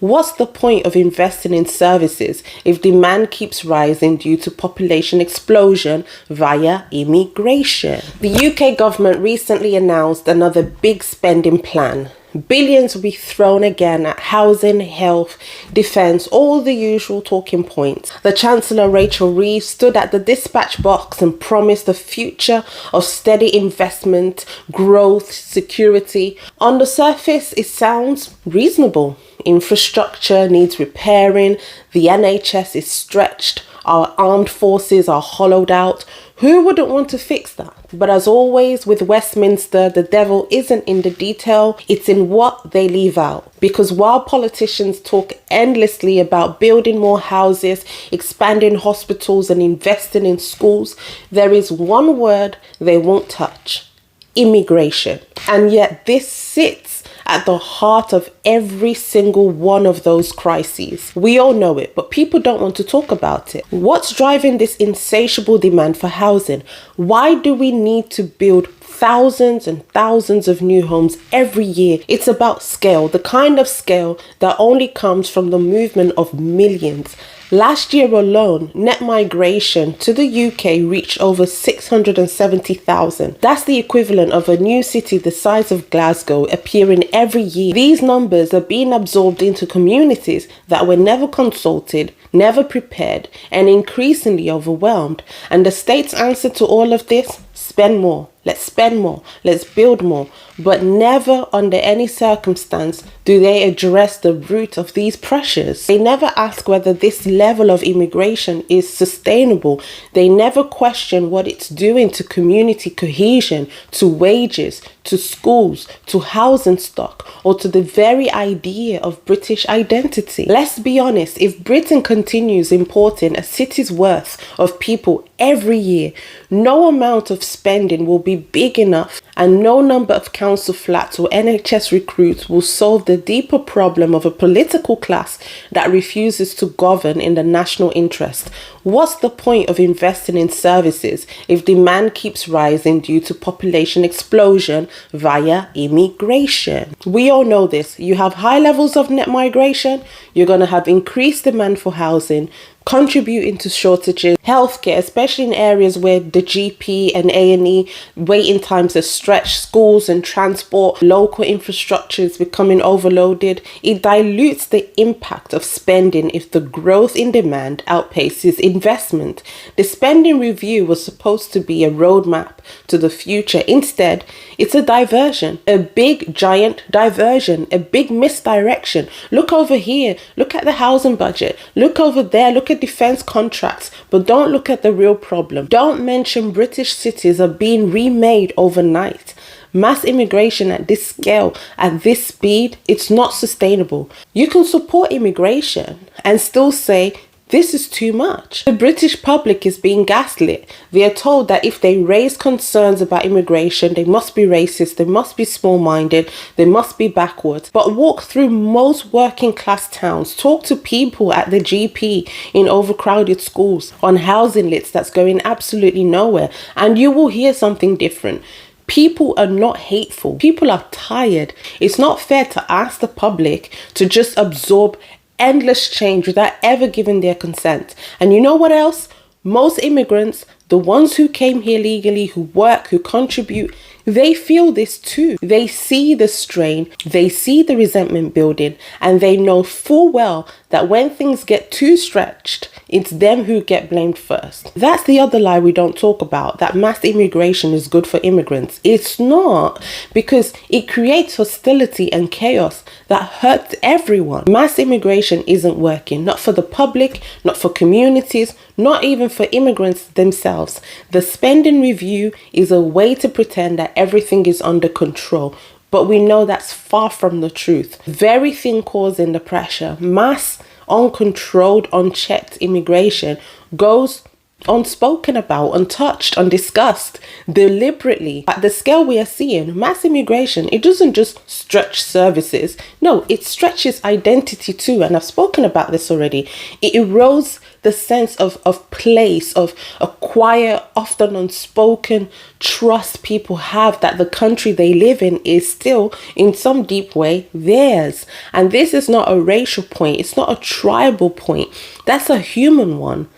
What's the point of investing in services if demand keeps rising due to population explosion via immigration? The UK government recently announced another big spending plan. Billions will be thrown again at housing, health, defence, all the usual talking points. The Chancellor Rachel Reeves stood at the dispatch box and promised a future of steady investment, growth, security. On the surface, it sounds reasonable. Infrastructure needs repairing, the NHS is stretched, our armed forces are hollowed out. Who wouldn't want to fix that? But as always with Westminster, the devil isn't in the detail, it's in what they leave out. Because while politicians talk endlessly about building more houses, expanding hospitals and investing in schools, there is one word they won't touch: immigration. And yet this sits at the heart of every single one of those crises. We all know it, but people don't want to talk about it. What's driving this insatiable demand for housing? Why do we need to build thousands and thousands of new homes every year? It's about scale, the kind of scale that only comes from the movement of millions. Last year alone, net migration to the UK reached over 670,000. That's the equivalent of a new city the size of Glasgow appearing every year. These numbers are being absorbed into communities that were never consulted, never prepared, and increasingly overwhelmed. And the state's answer to all of this? Spend more. Let's spend more. Let's build more. But never under any circumstance do they address the root of these pressures. They never ask whether this level of immigration is sustainable. They never question what it's doing to community cohesion, to wages, to schools, to housing stock, or to the very idea of British identity. Let's be honest, if Britain continues importing a city's worth of people every year, no amount of spending will be big enough, and no number of council flats or NHS recruits will solve the deeper problem of a political class that refuses to govern in the national interest. What's the point of investing in services if demand keeps rising due to population explosion via immigration? We all know this. You have high levels of net migration, you're going to have increased demand for housing, contributing to shortages. Healthcare, especially in areas where the GP and A&E waiting times are stretched, schools and transport, local infrastructure is becoming overloaded. It dilutes the impact of spending if the growth in demand outpaces investment. The spending review was supposed to be a roadmap to the future. Instead, it's a diversion, a big giant diversion, a big misdirection. Look over here, look at the housing budget, look over there, look at defense contracts, but don't look at the real problem. Don't mention British cities are being remade overnight. Mass immigration at this scale, at this speed, it's not sustainable. You can support immigration and still say, this is too much. The British public is being gaslit. They are told that if they raise concerns about immigration, they must be racist, they must be small-minded, they must be backwards. But walk through most working class towns, talk to people at the GP in overcrowded schools, on housing lists that's going absolutely nowhere, and you will hear something different. People are not hateful. People are tired. It's not fair to ask the public to just absorb endless change without ever giving their consent. And you know what else? Most immigrants, the ones who came here legally, who work, who contribute, they feel this too. They see the strain, they see the resentment building, and they know full well that when things get too stretched, it's them who get blamed first. That's the other lie we don't talk about, that mass immigration is good for immigrants. It's not, because it creates hostility and chaos that hurts everyone. Mass immigration isn't working, not for the public, not for communities, not even for immigrants themselves. The spending review is a way to pretend that everything is under control, but we know that's far from the truth. Very thing causing the pressure, mass, uncontrolled, unchecked immigration, goes unspoken about, untouched, undiscussed, deliberately. At the scale we are seeing, mass immigration, it doesn't just stretch services. No, it stretches identity too. And I've spoken about this already. It erodes the sense of place, of a quiet, often unspoken trust people have that the country they live in is still, in some deep way, theirs. And this is not a racial point. It's not a tribal point. That's a human one.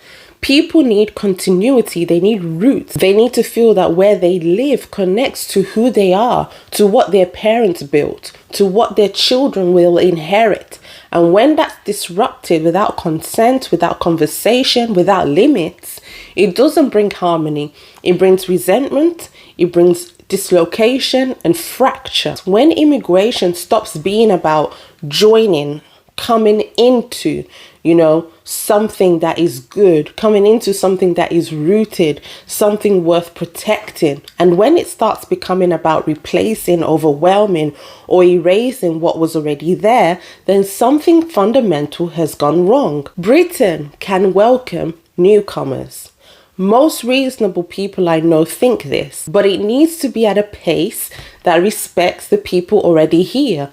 People need continuity, they need roots. They need to feel that where they live connects to who they are, to what their parents built, to what their children will inherit. And when that's disrupted without consent, without conversation, without limits, it doesn't bring harmony. It brings resentment, it brings dislocation and fracture. When immigration stops being about joining, coming into, something that is good, coming into something that is rooted, something worth protecting. And when it starts becoming about replacing, overwhelming, or erasing what was already there, then something fundamental has gone wrong. Britain can welcome newcomers. Most reasonable people I know think this, but it needs to be at a pace that respects the people already here.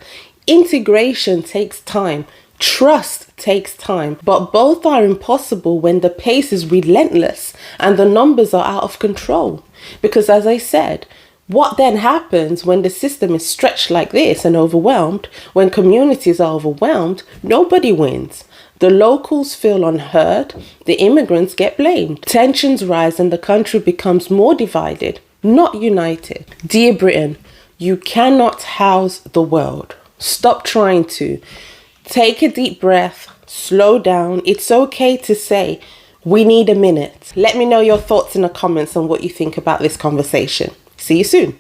Integration takes time. Trust takes time, but both are impossible when the pace is relentless and the numbers are out of control. Because as I said, what then happens when the system is stretched like this and overwhelmed? When communities are overwhelmed, nobody wins. The locals feel unheard, the immigrants get blamed. Tensions rise and the country becomes more divided, not united. Dear Britain, you cannot house the world. Stop trying to. Take a deep breath, slow down. It's okay to say, we need a minute. Let me know your thoughts in the comments on what you think about this conversation. See you soon.